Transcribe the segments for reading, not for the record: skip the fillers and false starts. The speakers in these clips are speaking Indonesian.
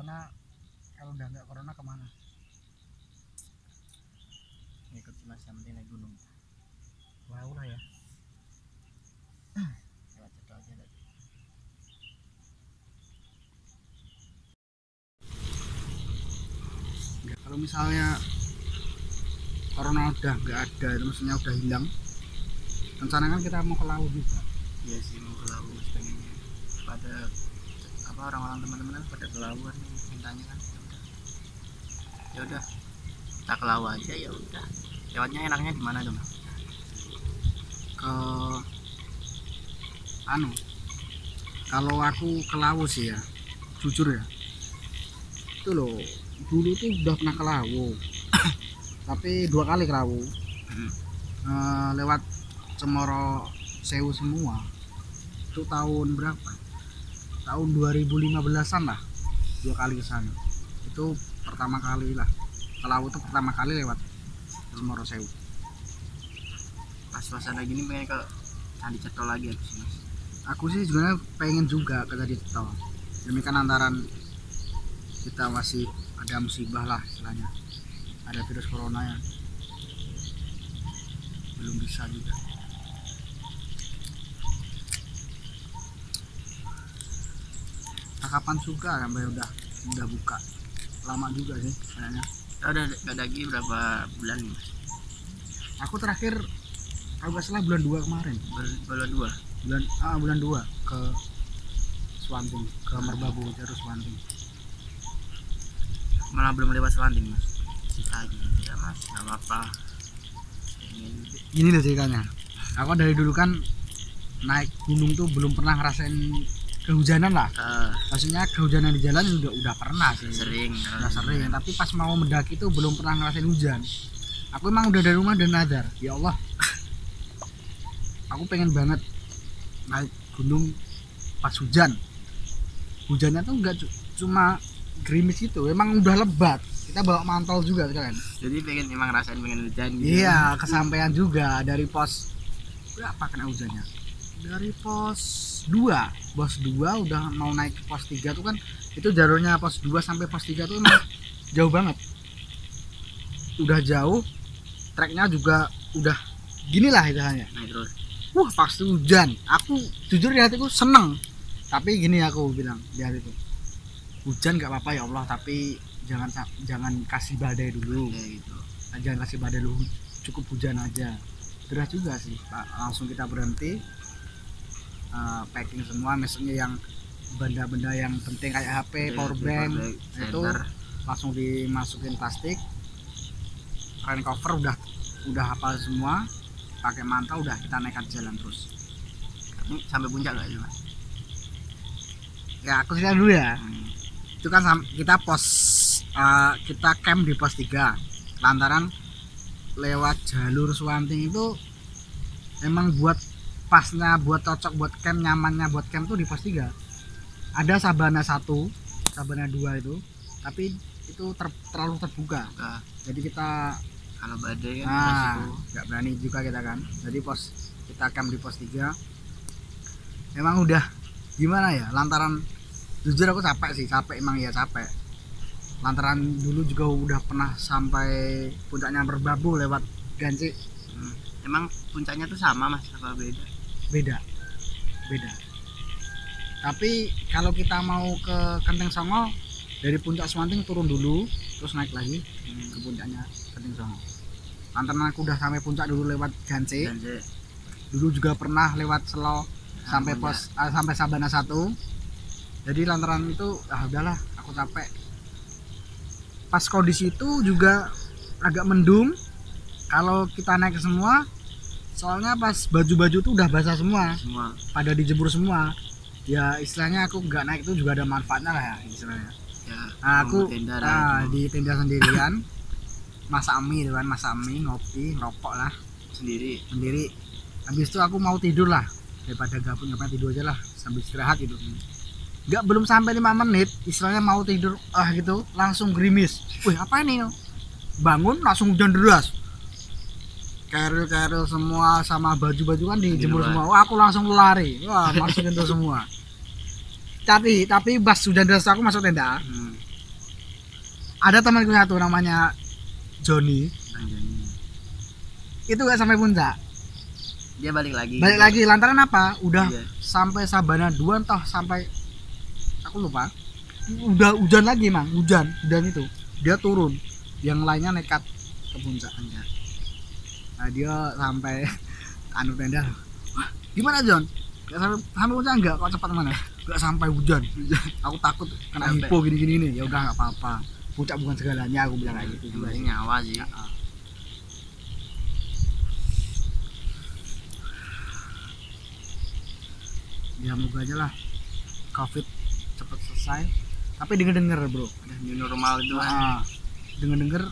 corona, kalau udah nggak corona kemana? Ikut sih mas, yang penting naik gunung. Wow lah ya. Lewat situ aja tadi. Ya, kalau misalnya corona udah nggak ada, itu maksudnya udah hilang, rencana kan kita mau ke laut juga. Iya sih, mau ke laut pengennya. Pada apa orang-orang teman-teman kan pada ke laut nih mintanya kan. Ya udah kita ke laut aja, ya udah. Lewatnya enaknya di mana tuh mas? Ke anu, kalau aku ke laut sih ya, jujur ya, itu loh, dulu tuh udah pernah ke laut tapi 2 kali ke laut. Lewat Cemoro Sewu semua. Itu tahun berapa? Tahun 2015-an lah, 2 kali ke sana. Itu pertama kali lah ke laut, tuh pertama kali lewat Cemoro Sewu. Pas suasana gini pengen ke Candi Cetro lagi aku sih mas. Aku sih sebenarnya pengen juga ke Candi Cetro, demi kan antaran kita masih ada musibah lah istilahnya, ada virus corona yang belum bisa juga. Nah, kapan juga sampai udah buka, lama juga sih kayaknya. Udah lagi berapa bulan nih mas? Aku terakhir kalau nggak salah bulan 2 kemarin. Bulan 2. Bulan 2 ke Swanting, ke Merbabu terus Swanting. Malah belum lewat Selanting mas. Lagi ya mas, nggak apa-apa. Gini loh ceritanya, aku dari dulu kan naik gunung tuh belum pernah ngerasain kehujanan lah. Maksudnya kehujanan di jalan udah pernah sih, Sering udah sering, tapi pas mau mendaki tuh belum pernah ngerasain hujan. Aku emang udah dari rumah dan nazar, ya Allah, aku pengen banget naik gunung pas hujan. Hujannya tuh nggak cuma gerimis itu, emang udah lebat. Kita bawa mantel juga kan. Jadi emang rasain pengen hujan gitu. Iya, kesampaian juga dari pos berapa kena hujannya? Dari pos 2 udah mau naik ke pos 3 tuh kan, itu jalurnya pos 2 sampai pos 3 tuh emang jauh banget. Udah jauh, treknya juga udah gini lah istilahnya. Naik terus. Pas hujan, aku jujur di hatiku seneng. Tapi gini aku bilang di hati itu, hujan gak apa-apa ya Allah, tapi jangan kasih badai dulu. Ya, gitu. Jangan kasih badai dulu, cukup hujan aja. Deras juga sih Pak. Langsung kita berhenti, packing semua, misalnya yang benda-benda yang penting kayak HP, powerbank itu langsung dimasukin plastik, rain cover udah hafal semua, pakai mantel, udah kita nekat jalan terus. Ini sampai puncak gak sih mas? Ya aku cerita dulu ya. Itu kan kita kita camp di pos 3 lantaran lewat jalur Swanting itu emang buat pasnya, buat cocok buat camp, nyamannya buat camp tuh di pos 3. Ada Sabana 1, Sabana 2 itu, tapi itu terlalu terbuka. Jadi kita kalau badai kan nggak berani juga kita kan. Jadi kita camp di pos 3 emang udah gimana ya, lantaran jujur aku capek emang ya capek. Lantaran dulu juga udah pernah sampai puncaknya Merbabu lewat Ganci. Emang puncaknya tuh sama mas apa beda? Beda. Tapi kalau kita mau ke Kenteng Songo, dari puncak Swanting turun dulu terus naik lagi ke puncaknya Kenteng Songo. Lantaran aku udah sampai puncak dulu lewat Ganci. Dulu juga pernah lewat Selo sampai sampai Sabana 1. Jadi lantaran itu udahlah, aku capek. Pas kondisi itu juga agak mendung kalau kita naik semua, soalnya pas baju-baju tuh udah basah semua, pada dijemur semua. Ya istilahnya aku nggak naik itu juga ada manfaatnya lah ya istilahnya. Ya, aku di tenda sendirian, masak mie ngopi, ngerokok lah sendiri. Habis itu aku mau tidur lah, daripada gabut ngapain, tidur aja lah sambil istirahat gitu. Belum sampai 5 menit istilahnya mau tidur gitu langsung gerimis. Wih apa ini? Bangun langsung hujan deras, keril semua sama baju-baju kan dijemur semua. Aku langsung lari, masukin itu semua. Tapi pas hujan deras aku masuk tenda. Ada temanku satu namanya Joni, itu nggak sampai puncak, Dia balik lagi. balik lagi lantaran apa? Udah Iya. sampai Sabana 2 entah sampai aku lupa, udah hujan lagi mang, hujan itu dia turun, yang lainnya nekat ke puncak. Nah dia sampai anu tenda, wah gimana John, nggak sampai puncak enggak, kok cepat mana, nggak sampai hujan. Aku takut kena Sampai. hipo gini nih. Ya udah nggak apa-apa, puncak bukan segalanya, aku bilang kayak gitu Yang juga penting sih. nyawa sih. Ya moga aja lah covid cepet selesai. Tapi denger bro, Udah new normal itu kan. denger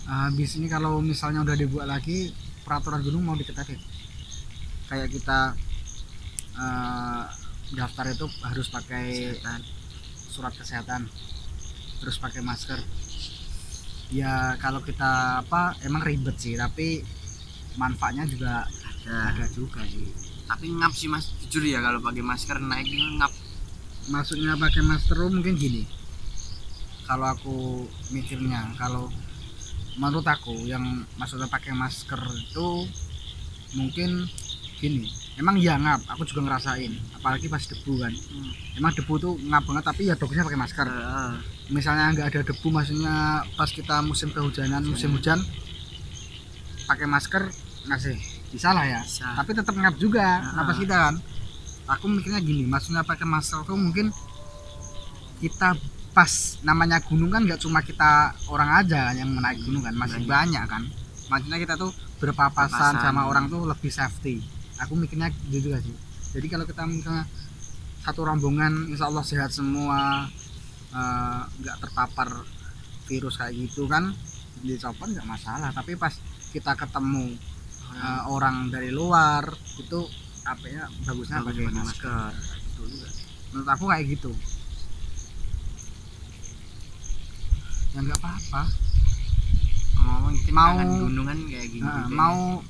habis ini kalau misalnya udah dibuat lagi peraturan gunung mau diketatkan, kayak kita daftar itu harus pakai surat kesehatan, terus pakai masker. Ya kalau kita apa emang ribet sih, tapi manfaatnya juga ada juga sih. Tapi ngap sih mas, jujur ya kalau pakai masker naik ngap. Maksudnya pakai masker mungkin gini, kalau aku mikirnya, kalau menurut aku yang maksudnya pakai masker itu mungkin gini, emang ya ngap, aku juga ngerasain apalagi pas debu kan. Emang debu tuh ngap banget, tapi ya bagusnya pakai masker. Misalnya nggak ada debu, maksudnya pas kita musim kehujanan, musim hujan pakai masker masih bisa lah ya, tapi tetap ngap juga napas kita kan. Aku mikirnya gini, maksudnya pakai masker tuh mungkin kita pas namanya gunung kan nggak cuma kita orang aja yang menaik gunung kan, masih banyak kan. Maksudnya kita tuh berpapasan sama orang tuh lebih safety. Aku mikirnya gitu juga sih. Jadi kalau kita misalnya satu rombongan insya Allah sehat semua, nggak terpapar virus kayak gitu kan, dicopot nggak masalah. Tapi pas kita ketemu orang dari luar itu apa ya, bagusnya pakai masker. Menurut aku kayak gitu. Ya nggak apa-apa. Mau gunungan kayak gini. Mau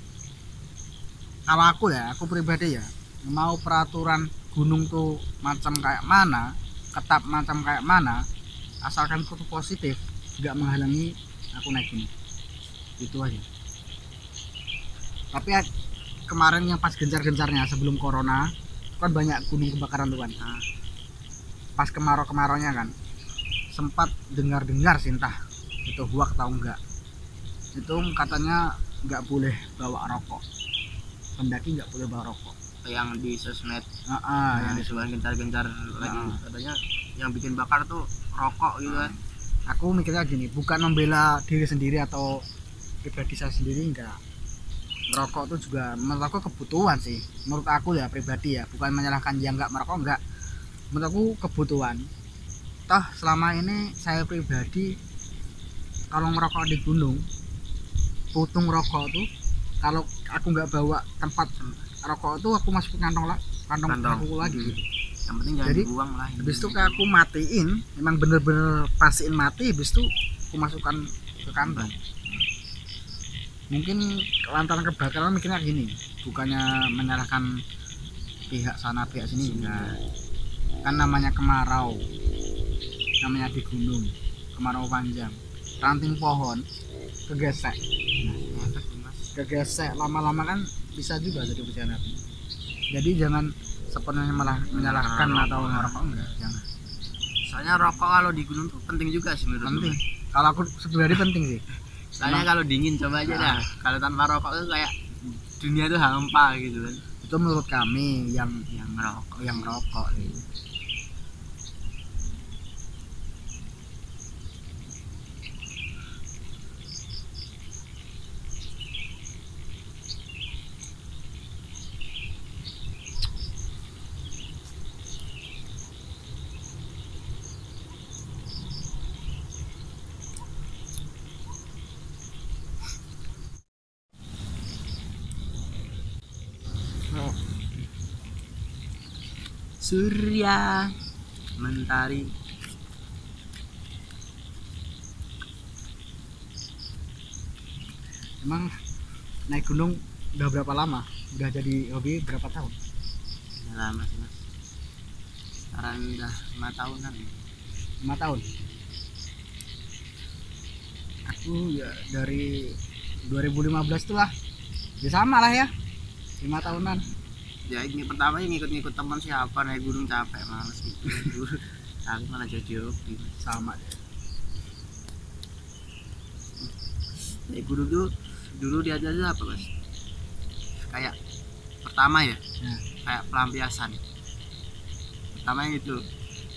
kalau aku ya, aku pribadi ya, mau peraturan gunung tuh macam kayak mana, ketat macam kayak mana, asalkan itu positif, nggak menghalangi aku naik gunung. Itu aja. Tapi kemarin yang pas gencar-gencarnya sebelum corona kan banyak gunung kebakaran tuh kan. Pas kemarau-kemaraunya kan sempat dengar sih, entah itu hoax atau enggak, itu katanya nggak boleh bawa rokok, pendaki nggak boleh bawa rokok. Yang di sosmed yang disuruh gencar-gencar lagi katanya yang bikin bakar tuh rokok gitu kan. Aku mikirnya gini, bukan membela diri sendiri atau pribadi saya sendiri, enggak. Merokok tuh juga menurut aku kebutuhan sih, menurut aku ya pribadi ya, bukan menyalahkan yang nggak merokok, enggak. Menurut aku kebutuhan. Toh selama ini saya pribadi kalau ngerokok di gunung, putung rokok tuh kalau aku nggak bawa tempat rokok tuh aku masukin kantong aku lagi gitu. Yang penting jangan dibuang lah. Habis itu aku matiin, memang bener-bener pastiin mati, habis itu aku masukkan ke kantong. Mungkin lantaran kebakaran mikirnya gini, bukannya menyalahkan pihak sana pihak sini, enggak. Kan namanya kemarau, namanya di gunung, kemarau panjang, ranting pohon kegesek, kegesek lama-lama kan bisa juga jadi bencana. Jadi jangan sepenuhnya malah menyalahkan atau ngerokok, enggak, jangan. Soalnya rokok kalau di gunung tuh penting juga sih menurut penting. Kalau aku sebenarnya penting sih. Soalnya kalau dingin coba aja dah. Kalau tanpa rokok tuh kayak dunia tuh hampa gitu kan. Itu menurut kami yang ngerokok sih. Surya Mentari. Emang naik gunung udah berapa lama? Udah jadi hobi berapa tahun? Udah lama sih mas, sekarang udah 5 tahunan. 5 tahun. Aku ya dari 2015 tuh lah. Ya sama lah ya. 5 tahunan. Ya ini pertama ngikut-ngikut teman siapa naik gunung capek males gitu. Aku malah jadi hobi. Sama deh. Naik gunung tuh dulu diajarin apa mas? Kayak pertama ya, Ya. kayak pelampiasan. Pertama itu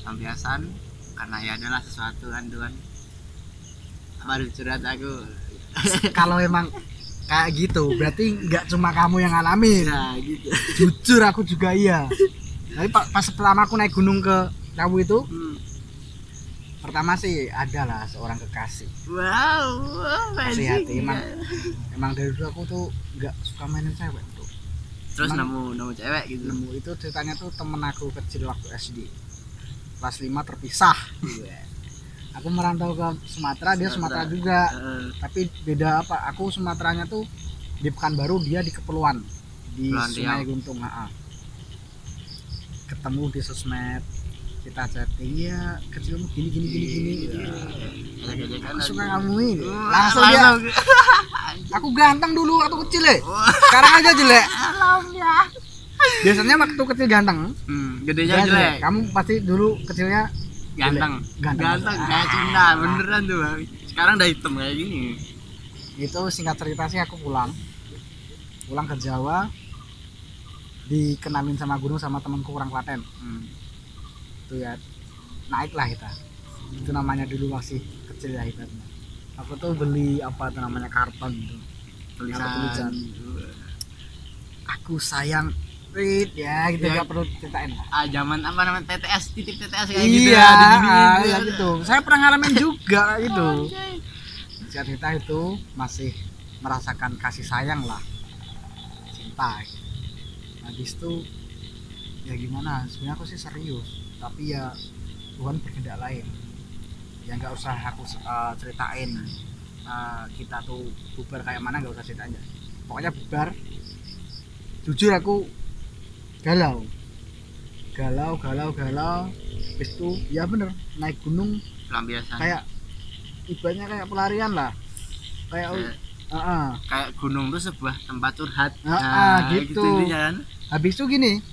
pelampiasan karena ya adalah sesuatu kan Tuhan. Baru curhat aku. Kalau emang kayak gitu berarti nggak cuma kamu yang ngalamin. Ya gitu. Jujur aku juga iya. Tapi pas pertama aku naik gunung ke kamu itu, pertama sih ada lah seorang kekasih. Wow, Kasih hati emang dari dulu aku tuh nggak suka mainin cewek tuh. Terus Emang nemu cewek gitu. nemu itu ceritanya tuh temen aku kecil waktu SD kelas 5 terpisah. Aku merantau ke Sumatera, dia Sumatera juga. Tapi beda apa? Aku Sumateranya tuh di Pekanbaru, dia di Kepulauan di Kepulauan Sungai Riau. Guntung. Ketemu di sosmed, kita chatting, ya kecilmu gini. Aku suka kamu ini. Langsung dia, aku ganteng dulu waktu kecil ya. Sekarang aja jelek. Biasanya waktu kecil ganteng, Gedenya jelek. kamu pasti dulu kecilnya Ganteng. Ganteng. Kayak Cina, beneran tuh Bang. Sekarang udah hitam kayak gini. Itu singkat cerita sih aku pulang ke Jawa, dikenalin sama gunung sama temanku orang Klaten. Itu ya naiklah kita. Itu namanya dulu masih kecil ya ibaratnya. Aku tuh beli apa tuh namanya karton gitu. Tulisan. Aku sayang Rit ya gitu, Ya. nggak perlu ceritain lah. Zaman apa namanya TTS, titik TTS kayak Iya, gitu ya, diginiin ya gitu. Saya pernah ngalamin juga gitu. Anjay. Cerita itu masih merasakan kasih sayang lah, cinta. Habis itu ya gimana? Sebenarnya aku sih serius, tapi ya Tuhan berkehendak lain. Ya nggak usah aku ceritain. Kita tuh bubar kayak mana nggak usah ceritain aja. Pokoknya bubar. Jujur aku galau. Habis itu ya bener naik gunung Pelampiasan. kayak ibaratnya kayak pelarian lah. Kayak gunung tuh sebuah tempat curhat. Gitu. Intinya kan. Habis itu gini,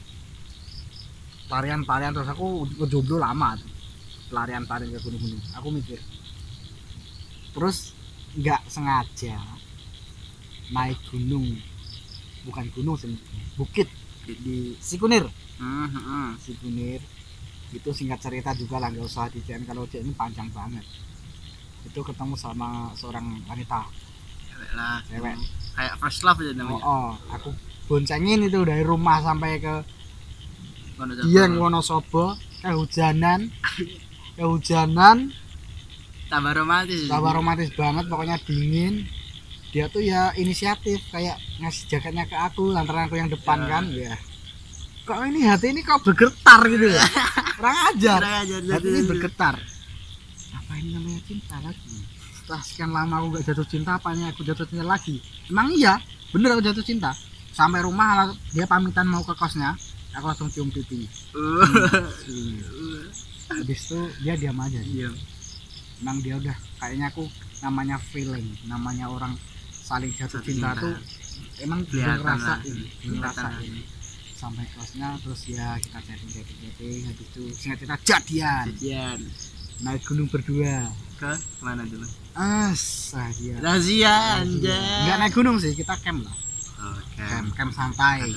pelarian terus aku ngejomblo lama tuh. Pelarian ke gunung-gunung. Aku mikir, terus nggak sengaja naik gunung, bukan gunung sih, bukit di Sikunir. Sikunir itu singkat cerita juga lah, nggak usah diceritain kalau dia ini panjang banget. Itu ketemu sama seorang wanita. Cewek. Kayak first love aja namanya. Aku boncengin itu dari rumah sampai ke Wonosobo. Dieng Wonosobo, kehujanan, Tambah romantis banget, pokoknya dingin. Dia tuh ya inisiatif kayak ngasih jaketnya ke aku, lantaran aku yang depan kan, ya. Kok ini hati ini kok bergetar gitu ya? Kurang ajar. Hati ini bergetar. Apa ini namanya cinta lagi? Setelah sekian lama aku gak jatuh cinta, apanya aku jatuh cinta lagi? Emang iya, bener aku jatuh cinta. Sampai rumah dia pamitan mau ke kosnya, aku langsung cium pipi. Habis itu dia diam aja. Iya. Emang dia udah kayaknya aku namanya feeling, namanya orang saling jatuh cinta tuh emang belum ngerasain. Sampai kelasnya terus ya kita chatting, habis itu singkat cerita jadian. Naik gunung berdua. Ke mana dulu? Rahasia. Razia anjay. Enggak naik gunung sih, kita camp lah. Camp santai.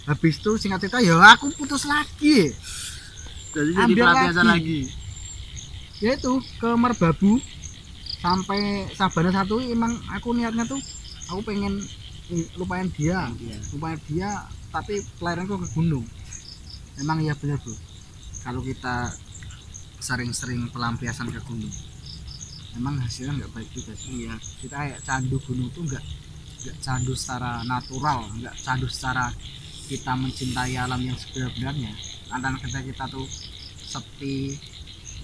Habis itu singkat cerita ya aku putus lagi. Jadi pelampiasan lagi. Ya itu ke Merbabu sampai Sabana 1, emang aku niatnya tuh aku pengen lupain dia, tapi pelarianku ke gunung. Emang iya bener bro, kalau kita sering-sering pelampiasan ke gunung emang hasilnya nggak baik juga sih. Iya. Kita kayak candu gunung tuh nggak candu secara natural, nggak candu secara kita mencintai alam yang sebenarnya. Antara kita tuh sepi,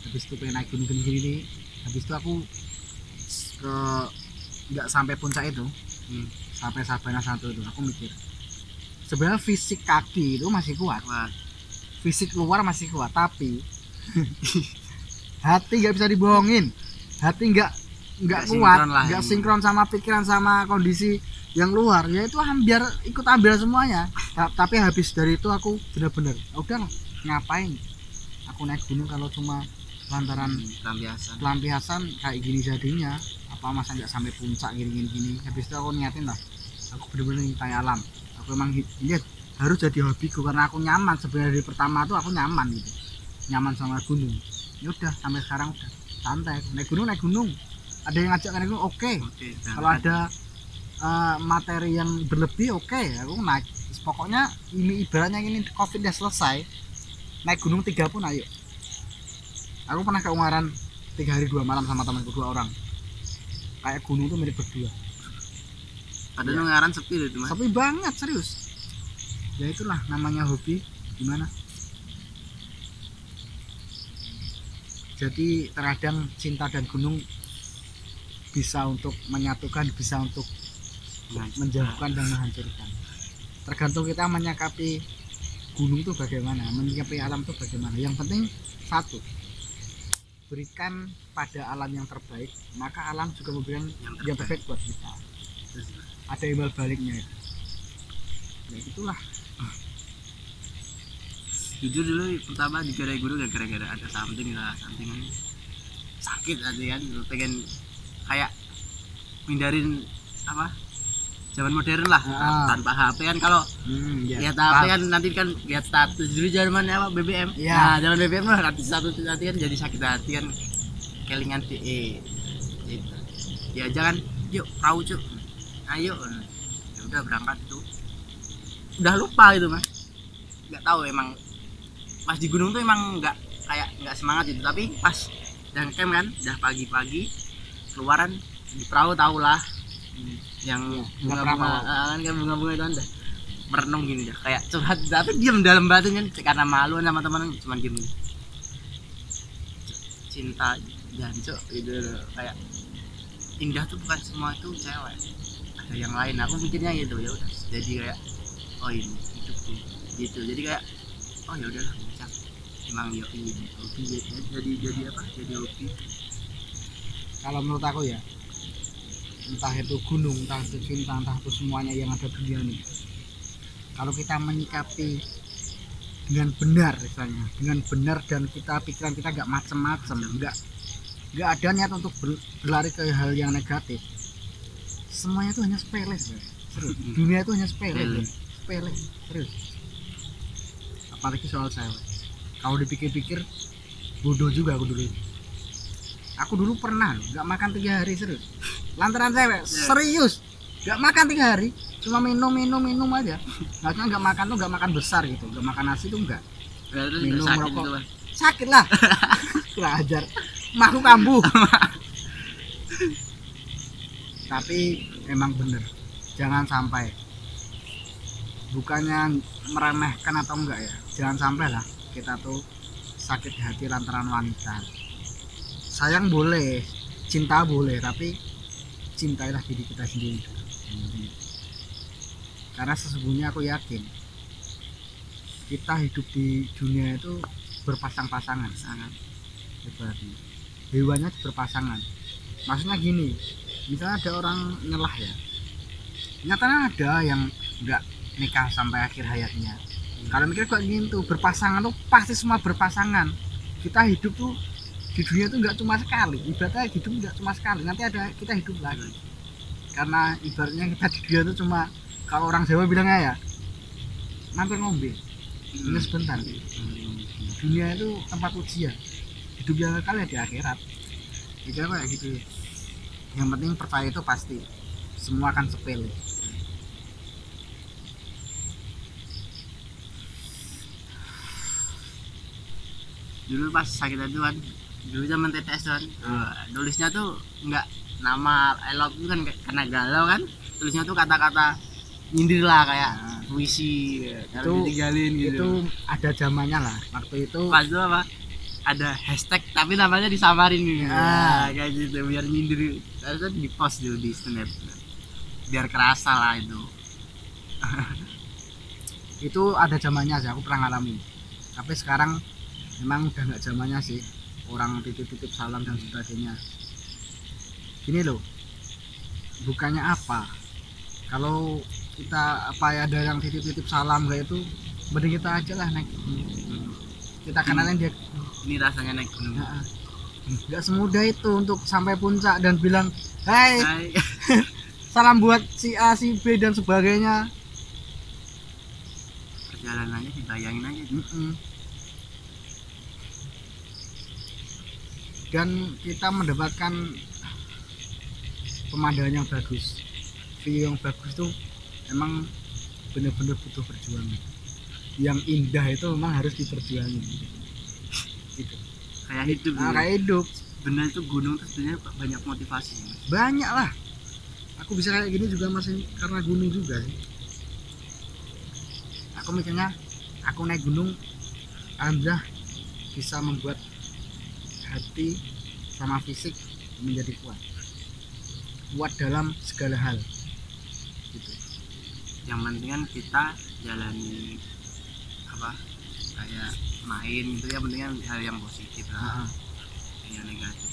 habis itu pengen naik gunung gini, habis itu aku ke nggak sampai puncak itu, sampai Sabana 1 itu aku mikir sebenarnya fisik kaki itu masih kuat, fisik luar masih kuat, tapi hati nggak bisa dibohongin, hati nggak nggak kuat, sinkron lah nggak ini. sinkron sama pikiran sama kondisi yang luar, ya itu biar ikut ambil semuanya. Tapi habis dari itu aku bener-bener udah ngapain aku naik gunung kalau cuma lantaran Pelampiasan. pelampiasan kayak gini jadinya, apa masa nggak sampai puncak gini. Habis itu aku niatin lah, aku bener-bener ngintai alam. Aku emang lihat harus jadi hobiku karena aku nyaman sebenarnya. Dari pertama tuh aku nyaman gitu, nyaman sama gunung. Ya udah sampai sekarang udah santai, naik gunung. Ada yang ngajak naik gunung, oke. Kalau ada materi yang berlebih, oke, aku naik. Pokoknya ini ibaratnya ini covid udah selesai, naik gunung 3 pun ayo. Aku pernah ke Ungaran 3 hari 2 malam sama temanku 2 orang, kayak gunung tuh mirip berdua. Padahal Iya. Ungaran sepi loh itu mas. Sepi banget serius. Ya itulah namanya hobi, gimana. Jadi terkadang cinta dan gunung bisa untuk menyatukan, bisa untuk menjauhkan dan menghancurkan. Tergantung kita menyikapi gunung itu bagaimana, menyikapi alam itu bagaimana. Yang penting satu, berikan pada alam yang terbaik, maka alam juga memberikan yang terbaik buat kita. Ada imbal baliknya itu. Ya itulah. Jujur dulu pertama di guru gara-gara ada something sakit aja kan, pengen kayak hindarin apa zaman modern lah, tanpa HP kan. Kalau lihat HP kan nanti kan lihat status dulu zaman apa BBM. Ya. Nah zaman BBM lah nanti status nanti kan jadi sakit hati kan, kelingan DE gitu. Ya jangan yuk perahu cuk, ayo ya udah berangkat itu udah lupa gitu mas, nggak tahu emang pas di gunung tuh emang nggak semangat gitu. Tapi pas dan camp kan udah pagi-pagi keluaran di perahu, tau lah yang bunga-bunga kan bunga-bunga itu anda merenung gini dah kayak curhat, tapi diam dalam batin kan karena malu sama teman, cuman diem gini. Cinta jancuk gitu, kayak indah tuh bukan semua itu cewek, ada yang lain. Aku mikirnya gitu, ya udah jadi kayak oh ini hidup tuh gitu. Jadi kayak oh ya udahlah emang ya ini hobi jadi apa, jadi hobi. Kalau menurut aku ya, entah itu gunung, entah itu cinta, entah itu semuanya yang ada di dunia ini, kalau kita menyikapi dengan benar misalnya, dengan benar dan kita pikiran kita nggak macem-macem, nggak ada niat untuk berlari ke hal yang negatif, semuanya itu hanya sepele sebenarnya. Serius. Dunia itu hanya sepele serius. Apalagi soal cewek, kalau dipikir-pikir bodoh juga aku dulu pernah nggak makan 3 hari serius lantaran cewek. Serius nggak makan 3 hari, cuma minum aja. Nggak makan tuh nggak makan besar gitu, nggak makan nasi tuh enggak, minum rokok gitu, sakit lah. Kurang ajar, makhluk kambuh. Tapi emang bener, jangan sampai, bukannya meremehkan atau enggak ya, jangan sampai lah kita tuh sakit hati lantaran wanita. Sayang boleh, cinta boleh, tapi cintailah diri kita sendiri. Karena sesungguhnya aku yakin kita hidup di dunia itu berpasang-pasangan, sangat ibaratnya hewannya berpasangan. Maksudnya gini, misalnya ada orang nyelah ya, nyatanya ada yang enggak nikah sampai akhir hayatnya. Kalau mikir kok gitu, berpasangan tuh pasti semua berpasangan. Kita hidup tuh di dunia tuh nggak cuma sekali, ibaratnya hidup nggak cuma sekali, nanti ada kita hidup lagi. Karena ibaratnya kita di dunia tuh cuma, kalau orang Jawa bilangnya ya, mampir ngombe, ini sebentar. Dunia itu tempat ujian, hidup yang kekal ya di akhirat. Itu kayak gitu. Yang penting percaya itu pasti, semua akan sepele. Dulu pas sakit hati kan, dulu zaman TTS kan, nulisnya tuh nggak nama I love you kan, karena galau kan, tulisnya tuh kata-kata nyindir lah, kayak puisi kalau ditinggalin gitu. Itu ada zamannya lah waktu itu. Pas itu apa, ada hashtag tapi namanya disamarin gitu. Kayak gitu biar nyindir, harusnya di post dulu di snap biar kerasa lah itu. Itu ada zamannya sih, aku pernah ngalamin. Tapi sekarang memang udah nggak zamannya sih, orang titip-titip salam dan sebagainya. gini loh, bukannya apa, kalau kita apa ya ada yang titip-titip salam kayak itu, mending kita aja lah naik gunung. Kita kenalin dia. Ini rasanya naik gunung. Nah, nggak semudah itu untuk sampai puncak dan bilang hai, Hai. salam buat si A si B dan sebagainya. Perjalanannya dibayangin aja. Dan kita mendapatkan pemandangan yang bagus, view yang bagus tuh emang bener-bener butuh perjuangan. Yang indah itu memang harus diperjuangin gitu. Kayak hidup. Nah, kayak hidup. Bener itu gunung tuh sebenarnya banyak motivasi. Banyak lah. Aku bisa kayak gini juga masih karena gunung juga sih. Aku mikirnya aku naik gunung, alhamdulillah bisa membuat hati sama fisik menjadi kuat dalam segala hal gitu. Yang penting kan kita jalani apa kayak main gitu ya, penting kan hal yang positif lah. Yang negatif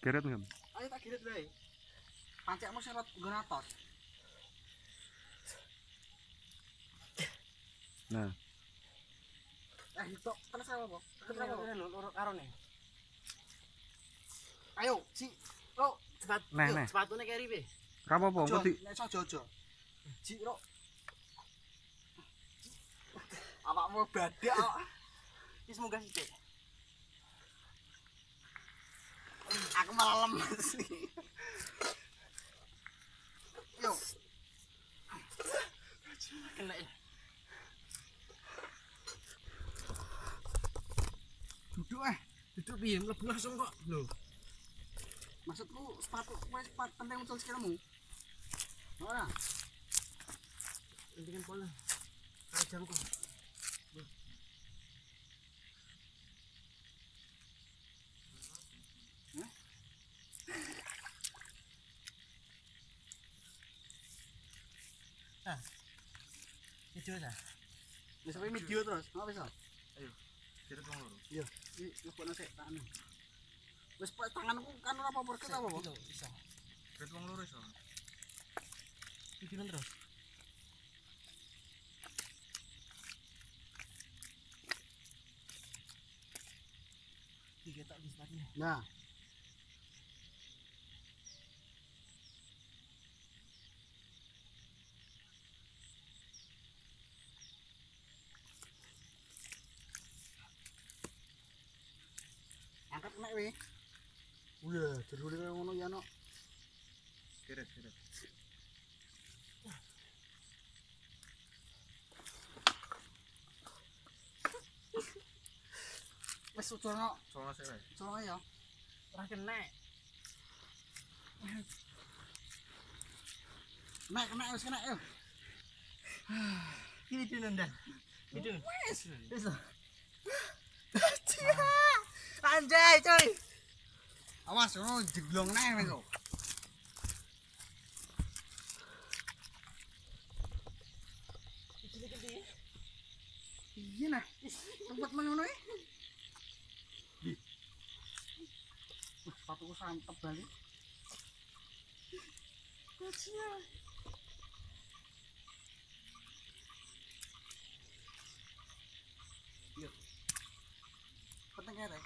Keret nggak? Ayo tak kirit bae. pancekmu sing nggonatos. Nah, Itu terus apa? Loro karo nih. Ayo, si. Ro, Nah. Sepatune keri piye? ora apa-apa, engko di nek iso jojo. Ji, Ro. Awakmu badak kok. Wis munggah sithik. Aku malah lemes. Yo, Kena ya. duduk piye mlebu langsung kok. Lho. Maksudku sepatu wis penting uncul sikilmu. Ora. Intikan pola. Karo jamku. Video ta? Wis sampe video terus. Ngopo iso? Dirut wong loro. Iya, iki lebokno sik tangan. Wis tanganku kan ora apa-apa kita apa? Bisa. Dirut wong loro iso. Videoan terus. Diketok di sepatunya. Nah. Angkat nek we. Wih, jerune kaya ngono ya, Nok. Dirut. Wis ucurno, Soalnya sih. ucurno ya. Ora kena. Nek wis kena yo. Ini video nonton. Video. Wis. Wis. Anjay, coy. Awas ngono jeglong nek kok. Iya nah, tempat mengono iki. Di. Sepatuku santep balik. Kecil. Iya. Penting ya, Teh.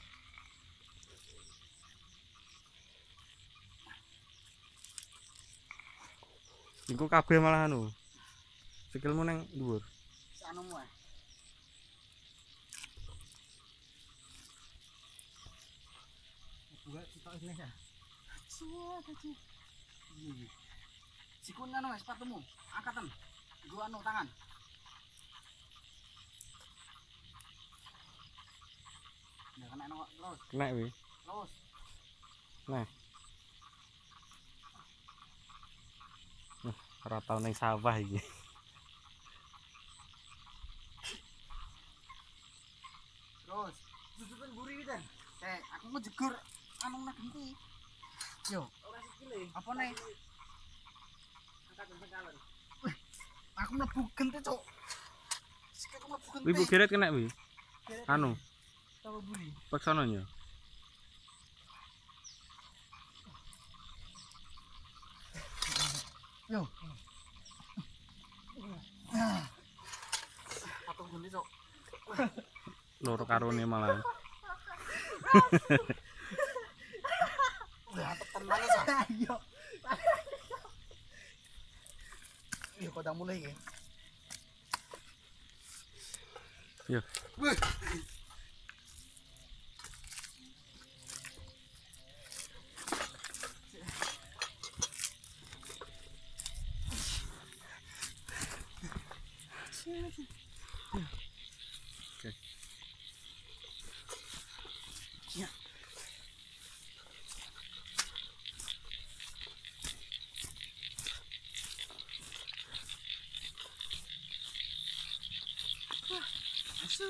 iku kabeh malah anu. Sikilmu nang dhuwur. Sanumu ae. Buka sitok ini ya. Kecil. Sikun anu sepatumu, angkatan. Gua anu tangan. Ndak kena anu terus. Kena wi. Terus. Nah. Ora tau ning sawah iki. Terus. Susutan buri kita. Aku mau jegur anu nak genti. Yo, Ora sikile. apa nih? Angkat pengkalon. Aku mlebu genti, Cuk. Sikilku mlebu genti. Ibu geret kena wi. Anu, Sama buli. paksono nya. Yo. Aku genti, Cuk. Loro karone malah. Udah tenan iso. Yo. Yo kodang mulai iki. Yo. Wih. Oke. Ya. Asu.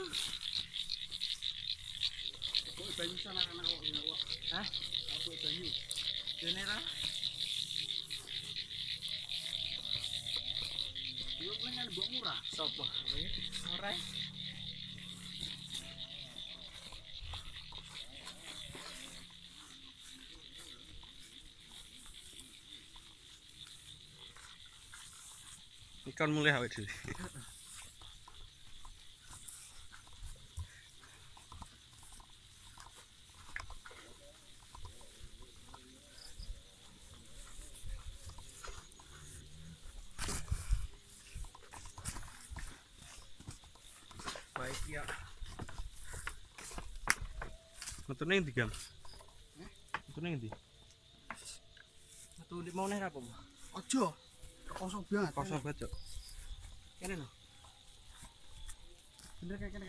Kok banyu sana kana kok ngene kok. Hah? Aku banyu. Dene ra? Yo pengen mbok murah. Sopo? Ora. Ikan mulai awet dhewe. Baik ya. Metune endi, Gam? Metune endi? Metu mau nih apa? Ojo. Kosong banget. Kosong banget, Cok. Kene lho. Bener kayak kene.